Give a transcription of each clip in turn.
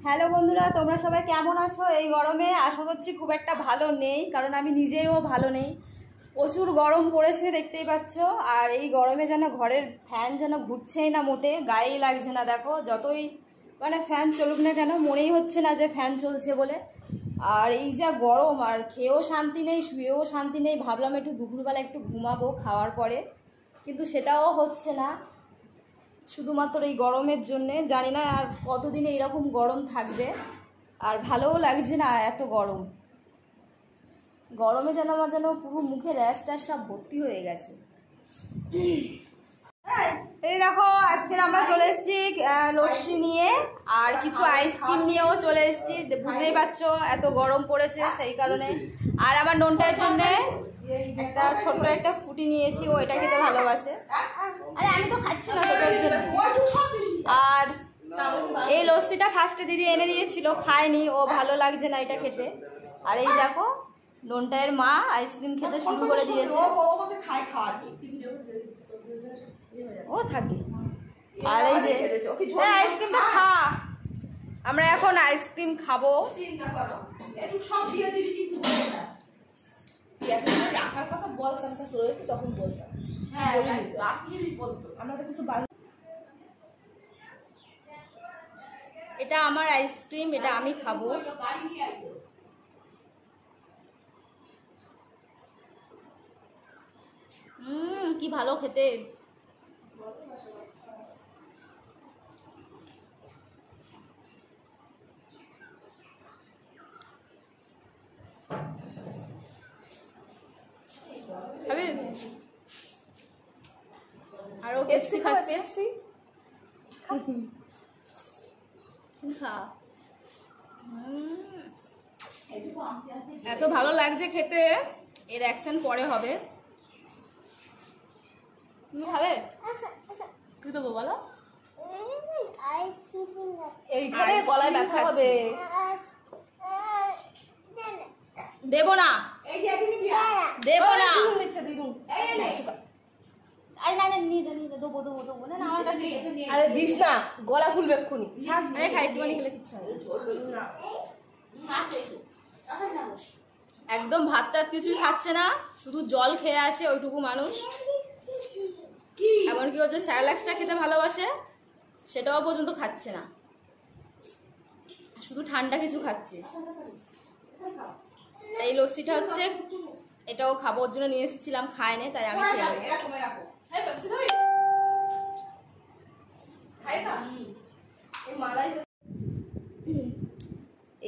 Hello বন্ধুরা, তোমরা সবাই কেমন আছো? এই গরমে আশা করছি খুব একটা ভালো নেই, কারণ আমি নিজেও ভালো নেই। প্রচুর গরম পড়েছে, দেখতেই পাচ্ছ। আর এই গরমে যেন ঘরের ফ্যান যেন ঘুরছেই না, মোটে গায়েই লাগছে না। দেখো, যতই মানে ফ্যান চলুক না কেন, মনেই হচ্ছে না যে ফ্যান চলছে বলে। আর এই যা গরম, আর খেয়েও শান্তি নেই, শুয়েও শান্তি নেই। ভাবলাম একটু দুপুরবেলা একটু ঘুমাবো খাওয়ার পরে, কিন্তু সেটাও হচ্ছে না, শুধুমাত্র এই গরমের জন্যে। জানি না আর কতদিন এইরকম গরম থাকবে, আর ভালোও লাগছে না এত গরম। গরমে যেন আমার যেন পুরো মুখে র্যাশ ট্যাশ সব ভর্তি হয়ে গেছে। এই দেখো, আজকে আমরা চলে এসেছি লস্যি নিয়ে, আর কিছু আইসক্রিম নিয়েও চলে এসেছি। বুঝতেই পারছো এত গরম পড়েছে, সেই কারণে। আর আমার ননটার জন্যে একটা ছোট্ট একটা ফুটি নিয়েছি, ও এটা খেতে ভালোবাসে। আরে আমি তো খাচ্ছি না তোদের জন্য। আর এই লস্যিটা ফার্স্টে দিদি এনে দিয়েছিল, খায়নি, ও ভালো লাগছে না এটা খেতে। আর এই দেখো, ননটায়ের মা আইসক্রিম খেতে শুরু করে দিয়েছে। ও থাকে। আর এই যে আইসক্রিমটা খা, আমরা এখন আইসক্রিম খাবো। রাখার কথা বলতাম, তখন বলতাম। হ্যাঁ, বলতো আমরা তো কিছু। এটা আমার আইসক্রিম, এটা আমি খাবো। কি ভালো খেতে। খাবি? আর ও পেপসি খাচ্ছে। পেপসি খা। এত ভালো লাগছে খেতে, এর অ্যাকশন পরে হবে। তুমি খাবে? কি দেবো বলো? এইখানে গলায় ব্যথা হবে। দেবো না, দেবো না। আরে না না, নিয়ে যা, নিয়ে যা, দেবো দেবো দেবো না, আমার কাছে। আরে দিস না, গলা খুলবে এক্ষুনি। আরে খাই, একটুখানি খেলে কিচ্ছু হবে না। একদম ভাত টাত কিছুই খাচ্ছে না, শুধু জল খেয়ে আছে ওইটুকু মানুষ। এমনকি ও যে স্যারেলাক্সটা খেতে ভালোবাসে, সেটাও পর্যন্ত খাচ্ছে না, শুধু ঠান্ডা কিছু খাচ্ছে। এই লস্যিটা হচ্ছে, এটাও খাবো, ওর জন্য নিয়ে এসেছিলাম, খায়নি, তাই আমি খেয়ে নেবো।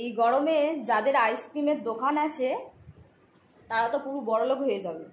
এই গরমে যাদের আইসক্রিমের দোকান আছে, তারা তো পুরো বড়লোক হয়ে যাবে।